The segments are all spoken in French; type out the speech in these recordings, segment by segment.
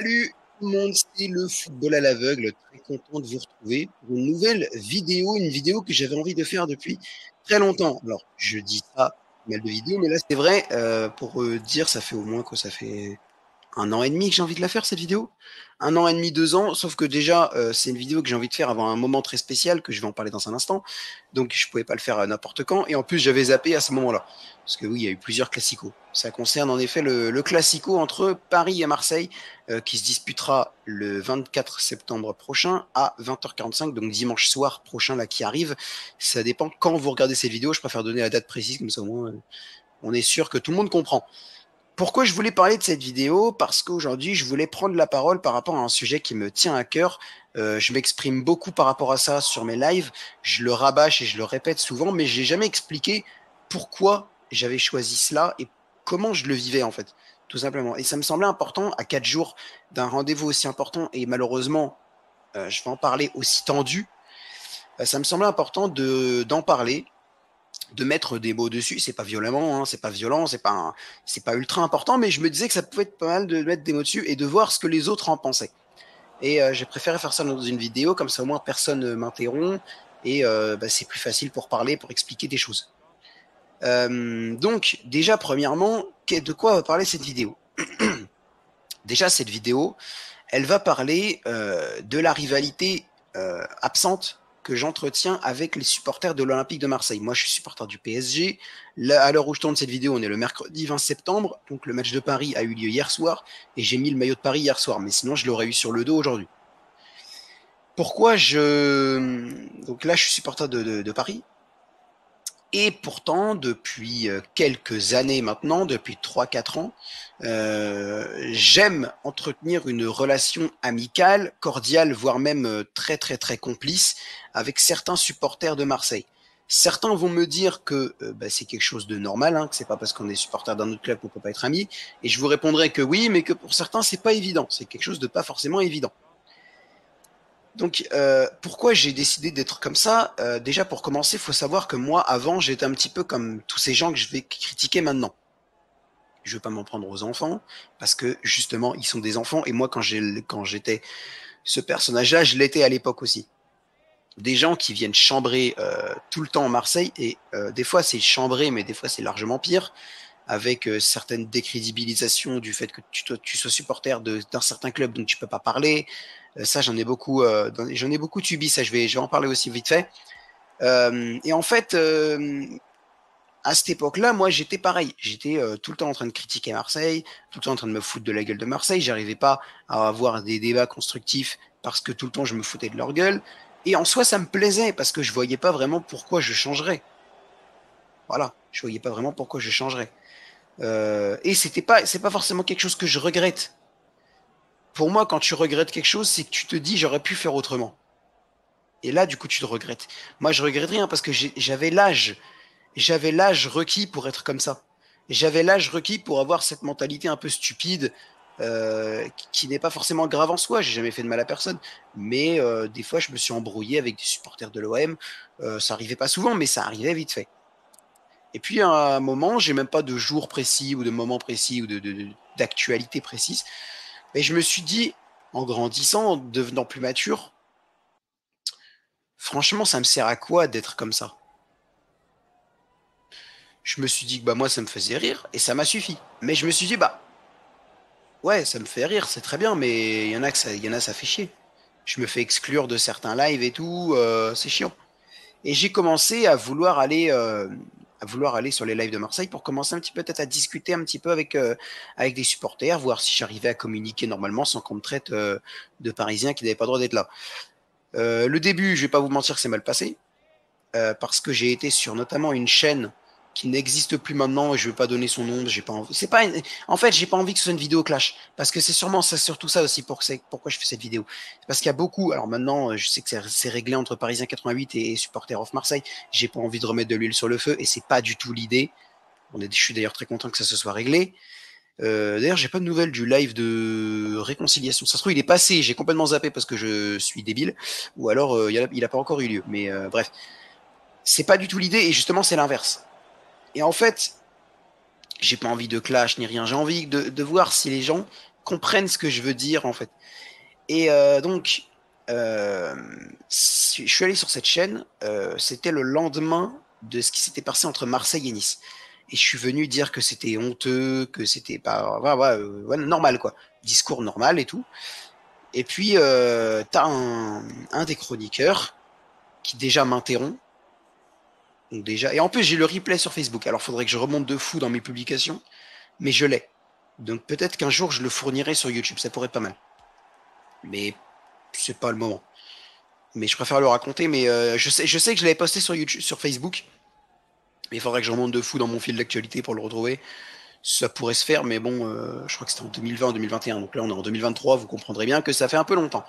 Salut tout le monde, c'est le football à l'aveugle. Très content de vous retrouver pour une nouvelle vidéo, une vidéo que j'avais envie de faire depuis très longtemps. Alors, je dis ça, mal de vidéos, mais là c'est vrai, pour dire, ça fait au moins quoi, ça fait 1 an et demi que j'ai envie de la faire cette vidéo. 1 an et demi, 2 ans, sauf que déjà c'est une vidéo que j'ai envie de faire avant un moment très spécial, que je vais en parler dans un instant. Donc je pouvais pas le faire à n'importe quand. Et en plus j'avais zappé à ce moment-là. Parce que oui, il y a eu plusieurs classicos. Ça concerne en effet le classico entre Paris et Marseille, qui se disputera le 24 septembre prochain à 20h45, donc dimanche soir prochain là qui arrive. Ça dépend quand vous regardez cette vidéo, je préfère donner la date précise, comme ça au moins on est sûr que tout le monde comprend. Pourquoi je voulais parler de cette vidéo? Parce qu'aujourd'hui, je voulais prendre la parole par rapport à un sujet qui me tient à cœur. Je m'exprime beaucoup par rapport à ça sur mes lives. Je le rabâche et je le répète souvent, mais j'ai jamais expliqué pourquoi j'avais choisi cela et comment je le vivais en fait, tout simplement. Et ça me semblait important à 4 jours d'un rendez-vous aussi important et malheureusement, je vais en parler aussi tendu. Ça me semblait important d'en parler, de mettre des mots dessus. C'est pas violemment, hein, c'est pas violent, c'est pas ultra important, mais je me disais que ça pouvait être pas mal de mettre des mots dessus et de voir ce que les autres en pensaient. Et j'ai préféré faire ça dans une vidéo, comme ça au moins personne ne m'interrompt et c'est plus facile pour parler, pour expliquer des choses. Donc déjà premièrement, de quoi va parler cette vidéo? Déjà cette vidéo, elle va parler de la rivalité absente que j'entretiens avec les supporters de l'Olympique de Marseille. Moi, je suis supporter du PSG. Là, à l'heure où je tourne cette vidéo, on est le mercredi 20 septembre. Donc, le match de Paris a eu lieu hier soir. Et j'ai mis le maillot de Paris hier soir. Mais sinon, je l'aurais eu sur le dos aujourd'hui. Pourquoi je... Donc là, je suis supporter de Paris. Et pourtant, depuis quelques années maintenant, depuis 3 4 ans, j'aime entretenir une relation amicale, cordiale, voire même très très très complice avec certains supporters de Marseille. Certains vont me dire que c'est quelque chose de normal, hein, que c'est pas parce qu'on est supporter d'un autre club qu'on peut pas être amis. Et je vous répondrai que oui, mais que pour certains c'est pas évident. C'est quelque chose de pas forcément évident. Donc, pourquoi j'ai décidé d'être comme ça? Déjà, pour commencer, il faut savoir que moi, avant, j'étais un petit peu comme tous ces gens que je vais critiquer maintenant. Je ne veux pas m'en prendre aux enfants, parce que justement, ils sont des enfants, et moi, quand j'étais ce personnage-là, je l'étais à l'époque aussi. Des gens qui viennent chambrer tout le temps en Marseille, et des fois c'est chambré, mais des fois c'est largement pire, avec certaines décrédibilisations du fait que tu sois supporter d'un certain club dont tu peux pas parler. Ça, j'en ai beaucoup subi. Ça, je vais en parler aussi vite fait. Et en fait, à cette époque-là, moi, j'étais pareil. J'étais tout le temps en train de critiquer Marseille, tout le temps en train de me foutre de la gueule de Marseille. J'arrivais pas à avoir des débats constructifs parce que tout le temps je me foutais de leur gueule. Et en soi, ça me plaisait parce que je voyais pas vraiment pourquoi je changerais. Voilà, je voyais pas vraiment pourquoi je changerais. Et c'est pas forcément quelque chose que je regrette. Pour moi, quand tu regrettes quelque chose, c'est que tu te dis j'aurais pu faire autrement. Et là, du coup, tu te regrettes. Moi, je regrette rien parce que j'avais l'âge requis pour être comme ça. J'avais l'âge requis pour avoir cette mentalité un peu stupide, qui n'est pas forcément grave en soi. J'ai jamais fait de mal à personne, mais des fois, je me suis embrouillé avec des supporters de l'OM. Ça arrivait pas souvent, mais ça arrivait vite fait. Et puis à un moment, j'ai même pas de jour précis ou de moment précis ou d'actualité précise. Mais je me suis dit, en grandissant, en devenant plus mature, franchement, ça me sert à quoi d'être comme ça? Je me suis dit que bah moi ça me faisait rire et ça m'a suffi. Mais je me suis dit bah ouais, ça me fait rire, c'est très bien, mais il y en a ça fait chier. Je me fais exclure de certains lives et tout, c'est chiant. Et j'ai commencé à vouloir aller sur les lives de Marseille pour commencer un petit peu peut-être à discuter un petit peu avec des supporters, voir si j'arrivais à communiquer normalement sans qu'on me traite de Parisiens qui n'avaient pas le droit d'être là. Le début, je vais pas vous mentir que c'est mal passé, parce que j'ai été sur notamment une chaîne qui n'existe plus maintenant et je veux pas donner son nom, j'ai pas envie. En fait, j'ai pas envie que ce soit une vidéo clash parce que c'est surtout ça aussi pourquoi je fais cette vidéo. Parce qu'il y a beaucoup, alors maintenant, je sais que c'est réglé entre Parisien 88 et supporters of Marseille, j'ai pas envie de remettre de l'huile sur le feu et c'est pas du tout l'idée. Je suis d'ailleurs très content que ça se soit réglé. D'ailleurs, j'ai pas de nouvelles du live de réconciliation. Ça se trouve, il est passé, j'ai complètement zappé parce que je suis débile, ou alors il a pas encore eu lieu. Mais bref, c'est pas du tout l'idée et justement c'est l'inverse. Et en fait, j'ai pas envie de clash ni rien. J'ai envie de voir si les gens comprennent ce que je veux dire en fait. Et donc, je suis allé sur cette chaîne, c'était le lendemain de ce qui s'était passé entre Marseille et Nice. Et je suis venu dire que c'était honteux, que c'était pas ouais, normal, quoi. Discours normal et tout. Et puis, t'as un des chroniqueurs qui déjà m'interrompt. Donc déjà, et en plus, j'ai le replay sur Facebook. Alors, faudrait que je remonte de fou dans mes publications, mais je l'ai. Donc peut-être qu'un jour, je le fournirai sur YouTube. Ça pourrait être pas mal. Mais c'est pas le moment. Mais je préfère le raconter. Mais je sais que je l'avais posté sur YouTube, sur Facebook. Mais il faudrait que je remonte de fou dans mon fil d'actualité pour le retrouver. Ça pourrait se faire, mais bon, je crois que c'était en 2020, 2021. Donc là, on est en 2023. Vous comprendrez bien que ça fait un peu longtemps.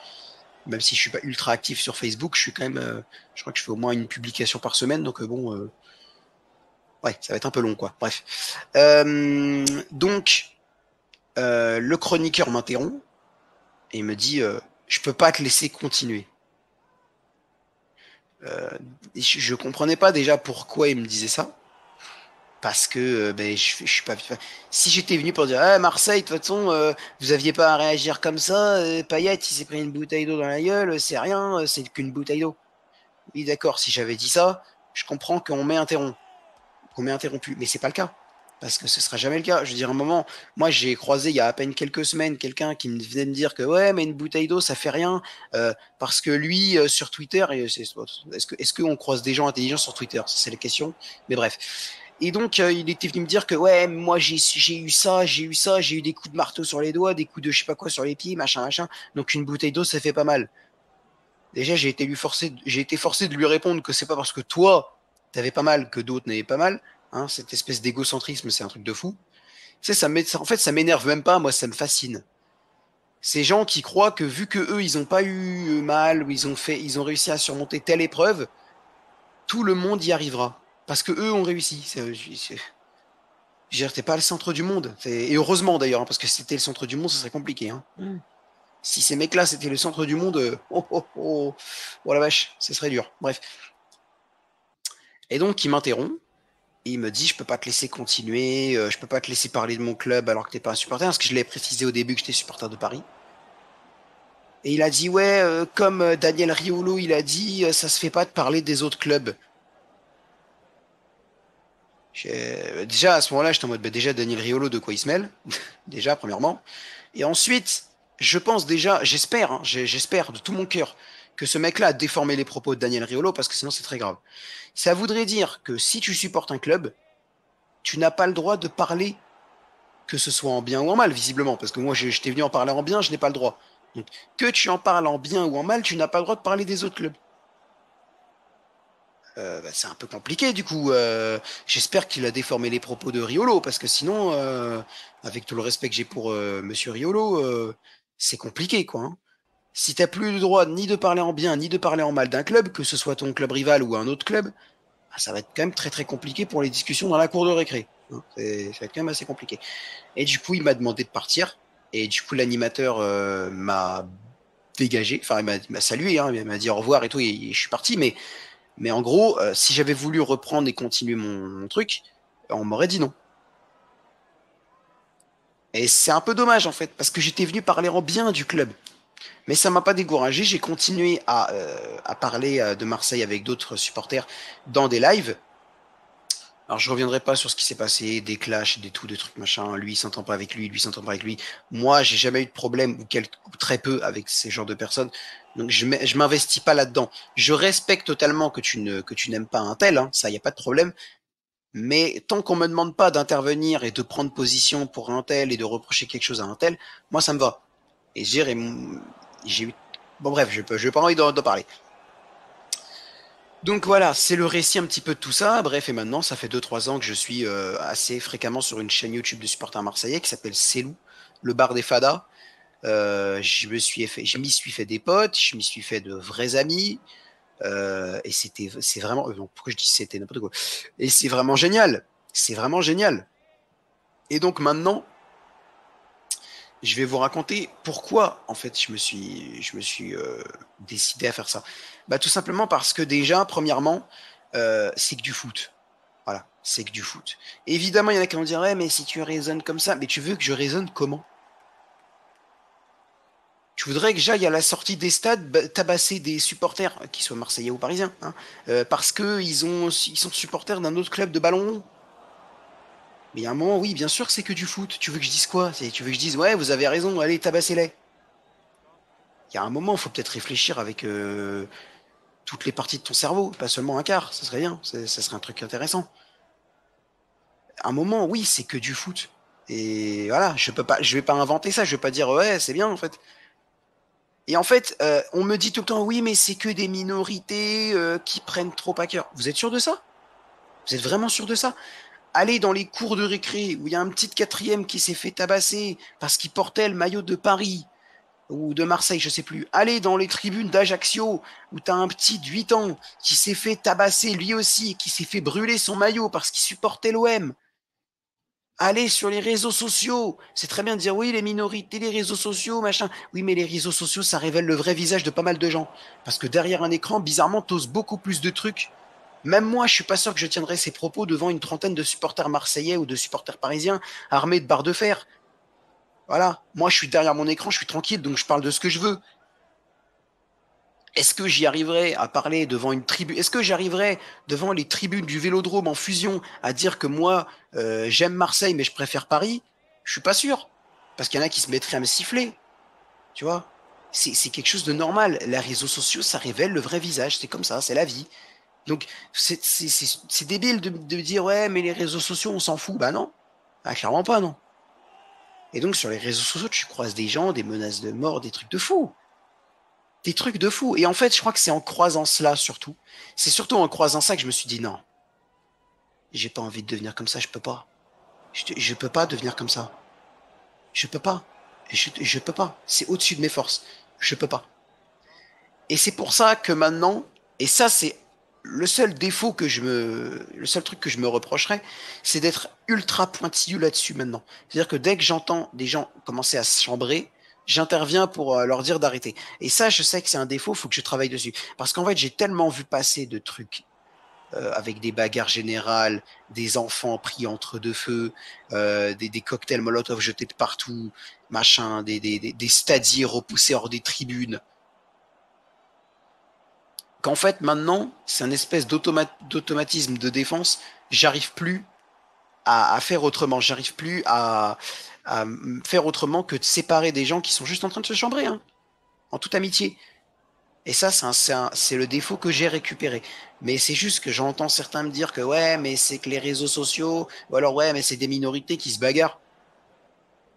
Même si je suis pas ultra actif sur Facebook, je suis quand même, je crois que je fais au moins une publication par semaine. Donc bon, ouais, ça va être un peu long, quoi. Bref. Donc, le chroniqueur m'interrompt et il me dit, je peux pas te laisser continuer. Je comprenais pas déjà pourquoi il me disait ça. Parce que ben, je suis pas. Si j'étais venu pour dire ah, Marseille, de toute façon, vous aviez pas à réagir comme ça, Payet, il s'est pris une bouteille d'eau dans la gueule, c'est rien, c'est qu'une bouteille d'eau. Oui, d'accord, si j'avais dit ça, je comprends qu'on m'ait interrompu, mais c'est pas le cas. Parce que ce sera jamais le cas. Je veux dire, à un moment, moi j'ai croisé il y a à peine quelques semaines quelqu'un qui me venait me dire que ouais, mais une bouteille d'eau ça fait rien. Parce que lui, sur Twitter, est-ce qu'on croise des gens intelligents sur Twitter? C'est la question. Mais bref. Et donc, il était venu me dire que ouais, moi j'ai eu ça, j'ai eu des coups de marteau sur les doigts, des coups de je sais pas quoi sur les pieds, machin, machin. Donc une bouteille d'eau, ça fait pas mal. Déjà, j'ai été forcé de lui répondre que c'est pas parce que toi, t'avais pas mal que d'autres n'avaient pas mal. Hein, cette espèce d'égocentrisme, c'est un truc de fou. Tu sais, en fait, ça m'énerve même pas, moi, ça me fascine. Ces gens qui croient que vu que eux, ils ont pas eu mal, ou ils ont réussi à surmonter telle épreuve, tout le monde y arrivera. Parce que eux ont réussi. Je veux dire, t'es pas le centre du monde. Et heureusement d'ailleurs, hein, parce que si c'était le centre du monde, ce serait compliqué. Hein. Si ces mecs-là, c'était le centre du monde, oh la vache, ce serait dur. Bref. Et donc, il m'interrompt. Et il me dit, je peux pas te laisser continuer, je peux pas te laisser parler de mon club alors que t'es pas un supporter, parce que je l'ai précisé au début que j'étais supporter de Paris. Et il a dit, ouais, comme Daniel Riolo, il a dit, ça se fait pas de parler des autres clubs. Déjà, à ce moment-là, j'étais en mode, bah, déjà, Daniel Riolo, de quoi il se mêle? Déjà, premièrement. Et ensuite, je pense déjà, j'espère, hein, j'espère de tout mon cœur que ce mec-là a déformé les propos de Daniel Riolo, parce que sinon c'est très grave. Ça voudrait dire que si tu supportes un club, tu n'as pas le droit de parler, que ce soit en bien ou en mal, visiblement, parce que moi, je t'ai venu en parler en bien, je n'ai pas le droit. Donc, que tu en parles en bien ou en mal, tu n'as pas le droit de parler des autres clubs. Bah, c'est un peu compliqué, du coup. J'espère qu'il a déformé les propos de Riolo, parce que sinon, avec tout le respect que j'ai pour Monsieur Riolo, c'est compliqué, quoi. Hein. Si t'as plus le droit ni de parler en bien, ni de parler en mal d'un club, que ce soit ton club rival ou un autre club, bah, ça va être quand même très très compliqué pour les discussions dans la cour de récré. Hein. Ça va être quand même assez compliqué. Et du coup, il m'a demandé de partir. Et du coup, l'animateur m'a dégagé. Enfin, il m'a salué, hein, il m'a dit au revoir et tout. Et je suis parti. Mais en gros, si j'avais voulu reprendre et continuer mon truc, on m'aurait dit non. Et c'est un peu dommage en fait, parce que j'étais venu parler en bien du club. Mais ça m'a pas découragé. J'ai continué à parler de Marseille avec d'autres supporters dans des lives. Alors je reviendrai pas sur ce qui s'est passé, des clashs, des tout, des trucs machin. Lui il s'entend pas avec lui s'entend pas avec lui. Moi j'ai jamais eu de problème ou très peu avec ces genres de personnes. Donc je m'investis pas là-dedans. Je respecte totalement que tu n'aimes pas un tel, hein, ça y a pas de problème. Mais tant qu'on me demande pas d'intervenir et de prendre position pour un tel et de reprocher quelque chose à un tel, moi ça me va. Et j'ai eu bon bref, je pas envie d'en parler. Donc voilà, c'est le récit un petit peu de tout ça. Bref, et maintenant, ça fait 2 3 ans que je suis assez fréquemment sur une chaîne YouTube de supporters marseillais qui s'appelle Célou, le bar des fadas. Je m'y suis fait des potes, je m'y suis fait de vrais amis. Et c'est vraiment, non, pourquoi je dis c'était n'importe quoi. Et c'est vraiment génial. C'est vraiment génial. Et donc maintenant, je vais vous raconter pourquoi en fait je me suis décidé à faire ça. Bah tout simplement parce que déjà, premièrement, c'est que du foot. Voilà, c'est que du foot. Évidemment, il y en a qui vont dire ouais, mais si tu raisonnes comme ça, mais tu veux que je raisonne comment? Tu voudrais que j'aille à la sortie des stades tabasser des supporters, qu'ils soient marseillais ou parisiens, hein, parce qu'ils sont supporters d'un autre club de ballon rond. Mais il y a un moment, oui, bien sûr que c'est que du foot. Tu veux que je dise quoi? Tu veux que je dise, ouais, vous avez raison, allez, tabassez-les. Il y a un moment, il faut peut-être réfléchir avec toutes les parties de ton cerveau, pas seulement un quart, ça serait bien, ça serait un truc intéressant. Un moment, oui, c'est que du foot. Et voilà, je vais pas inventer ça, je vais pas dire, ouais, c'est bien, en fait. Et en fait, on me dit tout le temps, oui, mais c'est que des minorités qui prennent trop à cœur. Vous êtes sûr de ça? Vous êtes vraiment sûr de ça? Allez dans les cours de récré où il y a un petit quatrième qui s'est fait tabasser parce qu'il portait le maillot de Paris ou de Marseille, je sais plus. Allez dans les tribunes d'Ajaccio où t'as un petit de 8 ans qui s'est fait tabasser lui aussi, qui s'est fait brûler son maillot parce qu'il supportait l'OM. Allez sur les réseaux sociaux. C'est très bien de dire oui, les minorités, les réseaux sociaux, machin. Oui, mais les réseaux sociaux, ça révèle le vrai visage de pas mal de gens. Parce que derrière un écran, bizarrement, t'oses beaucoup plus de trucs. Même moi, je suis pas sûr que je tiendrais ces propos devant une trentaine de supporters marseillais ou de supporters parisiens armés de barres de fer. Voilà. Moi, je suis derrière mon écran, je suis tranquille, donc je parle de ce que je veux. Est-ce que j'y arriverai à parler devant une tribu? Est-ce que j'arriverai devant les tribunes du Vélodrome en fusion à dire que moi, j'aime Marseille, mais je préfère Paris? Je suis pas sûr. Parce qu'il y en a qui se mettraient à me siffler. Tu vois? C'est quelque chose de normal. Les réseaux sociaux, ça révèle le vrai visage. C'est comme ça, c'est la vie. Donc, c'est débile de dire, ouais, mais les réseaux sociaux, on s'en fout. Bah non. Ah, clairement pas, non. Et donc, sur les réseaux sociaux, tu croises des gens, des menaces de mort, des trucs de fou. Des trucs de fou. Et en fait, je crois que c'est en croisant cela, surtout. C'est surtout en croisant ça que je me suis dit, non, j'ai pas envie de devenir comme ça, je peux pas. Je peux pas devenir comme ça. Je peux pas. Je peux pas. C'est au-dessus de mes forces. Je peux pas. Et c'est pour ça que maintenant, et ça, c'est le seul défaut le seul truc que je me reprocherais, c'est d'être ultra pointilleux là-dessus maintenant. C'est-à-dire que dès que j'entends des gens commencer à se chambrer, j'interviens pour leur dire d'arrêter. Et ça, je sais que c'est un défaut, il faut que je travaille dessus. Parce qu'en fait, j'ai tellement vu passer de trucs avec des bagarres générales, des enfants pris entre deux feux, des cocktails Molotov jetés de partout, machin, des stadiers repoussés hors des tribunes, qu'en fait maintenant, c'est un espèce d'automatisme de défense. J'arrive plus à faire autrement. J'arrive plus à faire autrement que de séparer des gens qui sont juste en train de se chambrer, hein, en toute amitié. Et ça, c'est le défaut que j'ai récupéré. Mais c'est juste que j'entends certains me dire que ouais, mais c'est que les réseaux sociaux, ou alors ouais, mais c'est des minorités qui se bagarrent.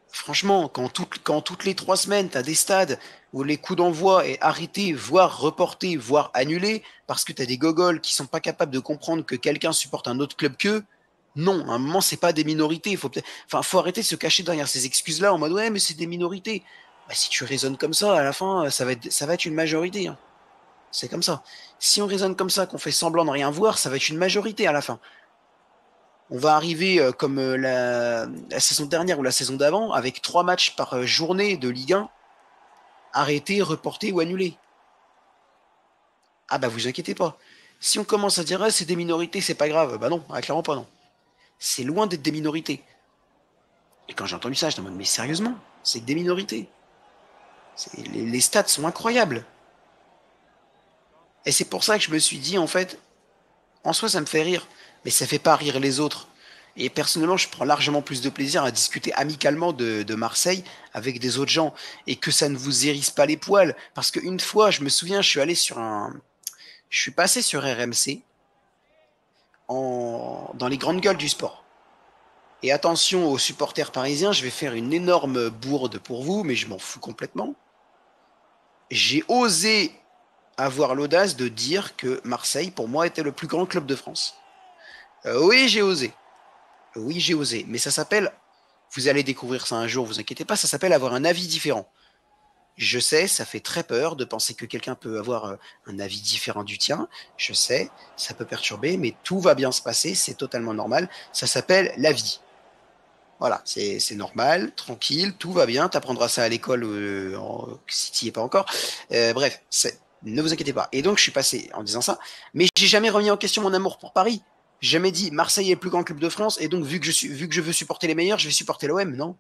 Franchement, quand toutes les 3 semaines, tu as des stades où les coups d'envoi est arrêté, voire reporté, voire annulé, parce que tu as des gogoles qui sont pas capables de comprendre que quelqu'un supporte un autre club qu'eux, non, à un moment, c'est pas des minorités. Faut arrêter de se cacher derrière ces excuses-là en mode ouais, mais c'est des minorités. Bah, si tu raisonnes comme ça, à la fin, ça va être une majorité, hein. C'est comme ça. Si on raisonne comme ça, qu'on fait semblant de rien voir, ça va être une majorité à la fin. On va arriver comme la saison dernière ou la saison d'avant, avec 3 matchs par journée de Ligue 1, arrêtés, reportés ou annulés. Ah bah vous inquiétez pas. Si on commence à dire ah, c'est des minorités, c'est pas grave, bah non, ah, clairement pas non. C'est loin d'être des minorités. Et quand j'ai entendu ça, je me dis mais sérieusement, c'est que des minorités. Les stats sont incroyables. Et c'est pour ça que je me suis dit en fait, en soi ça me fait rire, mais ça fait pas rire les autres. Et personnellement, je prends largement plus de plaisir à discuter amicalement de Marseille avec des autres gens et que ça ne vous hérisse pas les poils. Parce qu'une fois, je me souviens, je suis passé sur RMC dans les grandes gueules du sport. Et attention aux supporters parisiens, je vais faire une énorme bourde pour vous, mais je m'en fous complètement. J'ai osé avoir l'audace de dire que Marseille, pour moi, était le plus grand club de France. Oui, j'ai osé. Oui, j'ai osé. Mais ça s'appelle, vous allez découvrir ça un jour, vous inquiétez pas, ça s'appelle avoir un avis différent. Je sais, ça fait très peur de penser que quelqu'un peut avoir un avis différent du tien. Je sais, ça peut perturber, mais tout va bien se passer, c'est totalement normal. Ça s'appelle la vie. Voilà, c'est normal, tranquille, tout va bien. Tu apprendras ça à l'école si tu n'y es pas encore. Bref, ne vous inquiétez pas. Et donc, je suis passé en disant ça, mais j'ai jamais remis en question mon amour pour Paris. J'ai jamais dit Marseille est le plus grand club de France, et donc vu que je veux supporter les meilleurs, je vais supporter l'OM. Non.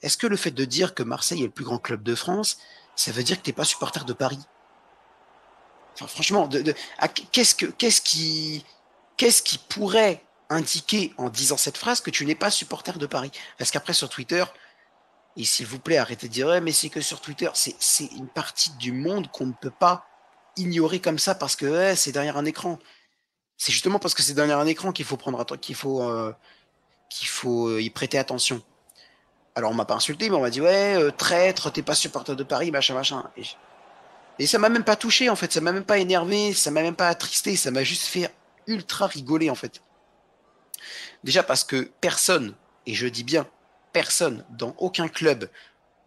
est-ce que le fait de dire que Marseille est le plus grand club de France, ça veut dire que t'es pas supporter de Paris? Enfin, franchement, qu'est-ce qui pourrait indiquer en disant cette phrase que tu n'es pas supporter de Paris? Parce qu'après sur Twitter, et s'il vous plaît, arrêtez de dire ouais, mais c'est que sur Twitter, c'est une partie du monde qu'on ne peut pas ignorer comme ça parce que ouais, c'est derrière un écran. C'est justement parce que c'est derrière un écran qu'il faut y prêter attention. Alors on m'a pas insulté, mais on m'a dit ouais, traître, t'es pas supporter de Paris, machin, machin. Et ça m'a même pas touché en fait, ça m'a même pas énervé, ça m'a même pas attristé, ça m'a juste fait ultra rigoler en fait. Déjà parce que personne, et je dis bien personne, dans aucun club,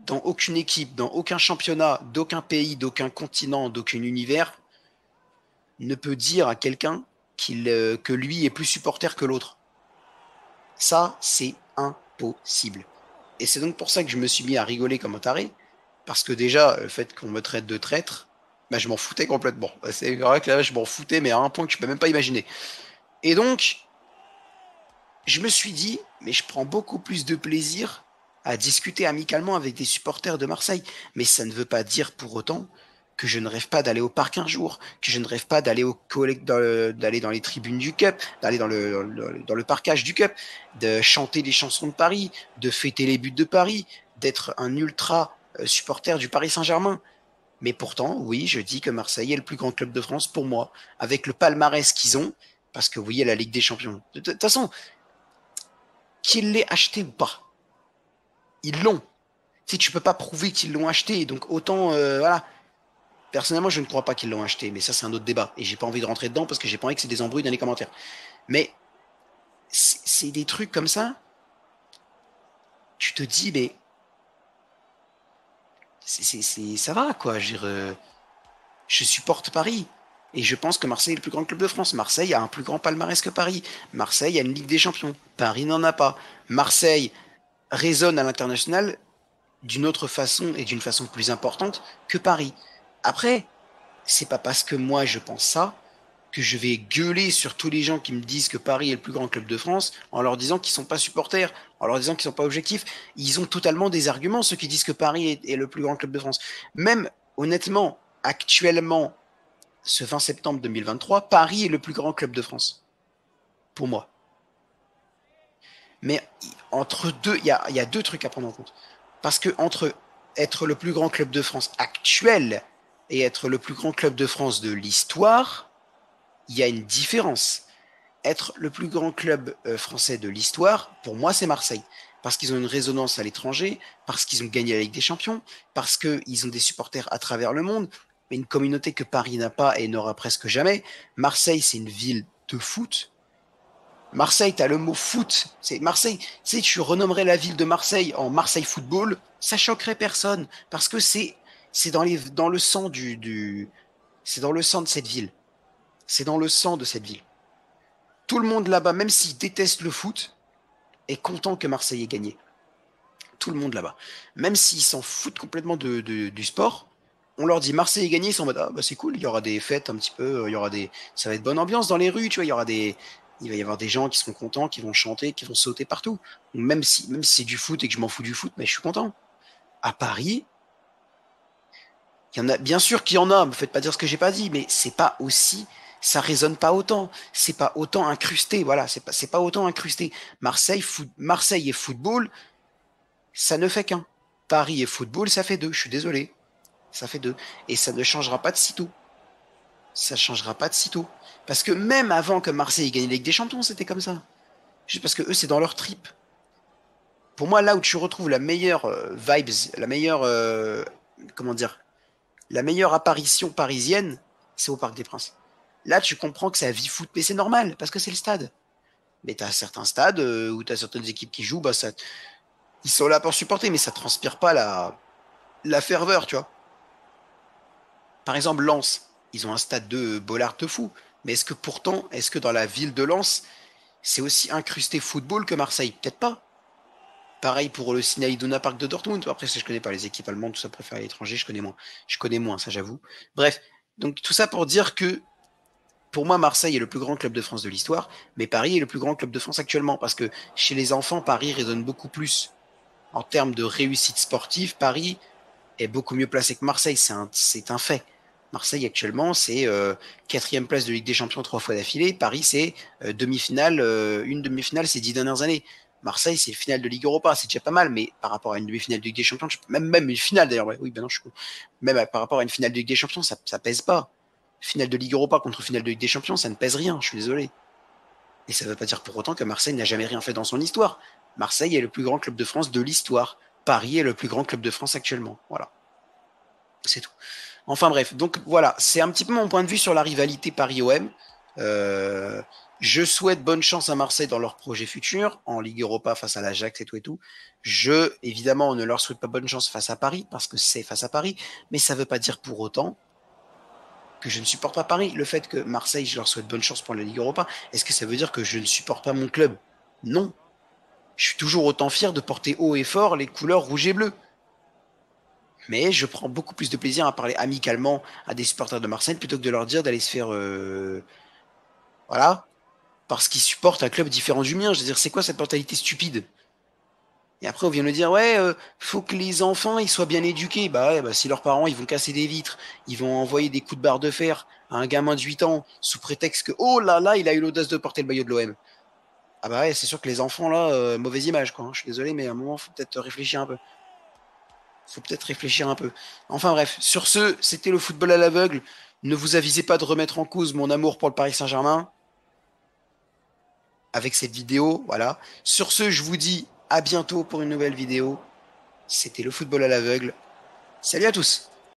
dans aucune équipe, dans aucun championnat, d'aucun pays, d'aucun continent, d'aucun univers, ne peut dire à quelqu'un que lui est plus supporter que l'autre. Ça, c'est impossible. Et c'est donc pour ça que je me suis mis à rigoler comme un taré, parce que déjà, le fait qu'on me traite de traître, bah, je m'en foutais complètement. C'est vrai que là, je m'en foutais, mais à un point que tu peux même pas imaginer. Et donc, je me suis dit, mais je prends beaucoup plus de plaisir à discuter amicalement avec des supporters de Marseille. Mais ça ne veut pas dire pour autant que je ne rêve pas d'aller au parc un jour, que je ne rêve pas d'aller d'aller dans les tribunes du Cup, d'aller dans le parcage du Cup, de chanter les chansons de Paris, de fêter les buts de Paris, d'être un ultra supporter du Paris Saint-Germain. Mais pourtant, oui, je dis que Marseille est le plus grand club de France pour moi, avec le palmarès qu'ils ont, parce que oui, il y a la Ligue des Champions. De toute façon, qu'ils l'aient acheté ou pas, ils l'ont. Si tu peux pas prouver qu'ils l'ont acheté, donc autant, voilà. Personnellement, je ne crois pas qu'ils l'ont acheté, mais ça, c'est un autre débat. Et j'ai pas envie de rentrer dedans parce que j'ai pas envie que c'est des embrouilles dans les commentaires. Mais c'est des trucs comme ça, tu te dis, mais ça va, quoi. Je supporte Paris. Et je pense que Marseille est le plus grand club de France. Marseille a un plus grand palmarès que Paris. Marseille a une Ligue des Champions. Paris n'en a pas. Marseille résonne à l'international d'une autre façon et d'une façon plus importante que Paris. Après, c'est pas parce que moi je pense ça que je vais gueuler sur tous les gens qui me disent que Paris est le plus grand club de France en leur disant qu'ils sont pas supporters, en leur disant qu'ils sont pas objectifs. Ils ont totalement des arguments, ceux qui disent que Paris est le plus grand club de France. Même, honnêtement, actuellement, ce 20 septembre 2023, Paris est le plus grand club de France. Pour moi. Mais entre deux, il y a deux trucs à prendre en compte. Parce que entre être le plus grand club de France actuel et être le plus grand club de France de l'histoire, il y a une différence. Être le plus grand club français de l'histoire, pour moi, c'est Marseille. Parce qu'ils ont une résonance à l'étranger, parce qu'ils ont gagné la Ligue des Champions, parce qu'ils ont des supporters à travers le monde, mais une communauté que Paris n'a pas et n'aura presque jamais. Marseille, c'est une ville de foot. Marseille, t'as le mot foot. C'est Marseille. Tu sais, tu renommerais la ville de Marseille en Marseille Football, ça choquerait personne parce que c'est dans le sang c'est dans le sang de cette ville. C'est dans le sang de cette ville. Tout le monde là-bas, même s'il déteste le foot, est content que Marseille ait gagné. Tout le monde là-bas, même s'ils s'en foutent complètement du sport, on leur dit Marseille est gagné, ils sont en mode ah bah c'est cool, il y aura des fêtes un petit peu, ça va être bonne ambiance dans les rues, tu vois, il va y avoir des gens qui seront contents, qui vont chanter, qui vont sauter partout. Même si c'est du foot et que je m'en fous du foot, mais je suis content. À Paris, il y en a, bien sûr qu'il y en a, me faites pas dire ce que j'ai pas dit, mais c'est pas aussi, ça résonne pas autant, c'est pas autant incrusté, voilà, c'est pas autant incrusté. Marseille et football, ça ne fait qu'un. Paris et football, ça fait deux, je suis désolé, ça fait deux. Et ça ne changera pas de sitôt. Ça changera pas de sitôt. Parce que même avant que Marseille gagne la Ligue des Champions, c'était comme ça. Juste parce que eux, c'est dans leur trip. Pour moi, là où tu retrouves la meilleure vibes, la meilleure, comment dire, la meilleure apparition parisienne, c'est au Parc des Princes. Là, tu comprends que ça vie foot, mais c'est normal, parce que c'est le stade. Mais t'as certains stades où t'as certaines équipes qui jouent, bah ils sont là pour supporter, mais ça transpire pas la ferveur, tu vois. Par exemple, Lens, ils ont un stade de Bollard de fou. Mais est-ce que dans la ville de Lens, c'est aussi incrusté football que Marseille? Peut-être pas. Pareil pour le Signal Iduna Park de Dortmund. Après, je connais pas les équipes allemandes, tout ça préfère à l'étranger, je connais moins. Je connais moins, ça j'avoue. Bref, donc tout ça pour dire que pour moi, Marseille est le plus grand club de France de l'histoire, mais Paris est le plus grand club de France actuellement, parce que chez les enfants, Paris résonne beaucoup plus. En termes de réussite sportive, Paris est beaucoup mieux placé que Marseille. C'est un fait. Marseille actuellement, c'est quatrième place de Ligue des Champions 3 fois d'affilée. Paris, c'est demi-finale, une demi-finale ces 10 dernières années. Marseille, c'est finale de Ligue Europa, c'est déjà pas mal, mais par rapport à une demi-finale de Ligue des Champions, même une finale d'ailleurs, ouais, oui, ben non, je suis con. Même par rapport à une finale de Ligue des Champions, ça pèse pas. Finale de Ligue Europa contre finale de Ligue des Champions, ça ne pèse rien, je suis désolé. Et ça ne veut pas dire pour autant que Marseille n'a jamais rien fait dans son histoire. Marseille est le plus grand club de France de l'histoire. Paris est le plus grand club de France actuellement. Voilà, c'est tout. Enfin bref, donc voilà, c'est un petit peu mon point de vue sur la rivalité Paris-OM. Euh, je souhaite bonne chance à Marseille dans leurs projets futurs, en Ligue Europa face à l'Ajax et tout et tout. Évidemment, on ne leur souhaite pas bonne chance face à Paris, parce que c'est face à Paris, mais ça ne veut pas dire pour autant que je ne supporte pas Paris. Le fait que Marseille, je leur souhaite bonne chance pour la Ligue Europa, est-ce que ça veut dire que je ne supporte pas mon club? Non. Je suis toujours autant fier de porter haut et fort les couleurs rouge et bleu. Mais je prends beaucoup plus de plaisir à parler amicalement à des supporters de Marseille plutôt que de leur dire d'aller se faire... voilà, parce qu'ils supportent un club différent du mien. Je veux dire, c'est quoi cette mentalité stupide? Et après, on vient nous dire, ouais, faut que les enfants ils soient bien éduqués. Bah ouais, bah, si leurs parents ils vont casser des vitres, ils vont envoyer des coups de barre de fer à un gamin de 8 ans sous prétexte que, oh là là, il a eu l'audace de porter le maillot de l'OM. Ah bah ouais, c'est sûr que les enfants là, mauvaise image quoi, hein. Je suis désolé, mais à un moment, faut peut-être réfléchir un peu. Faut peut-être réfléchir un peu. Enfin bref, sur ce, c'était le football à l'aveugle. Ne vous avisez pas de remettre en cause mon amour pour le Paris Saint-Germain avec cette vidéo, voilà. Sur ce, je vous dis à bientôt pour une nouvelle vidéo. C'était le football à l'aveugle. Salut à tous!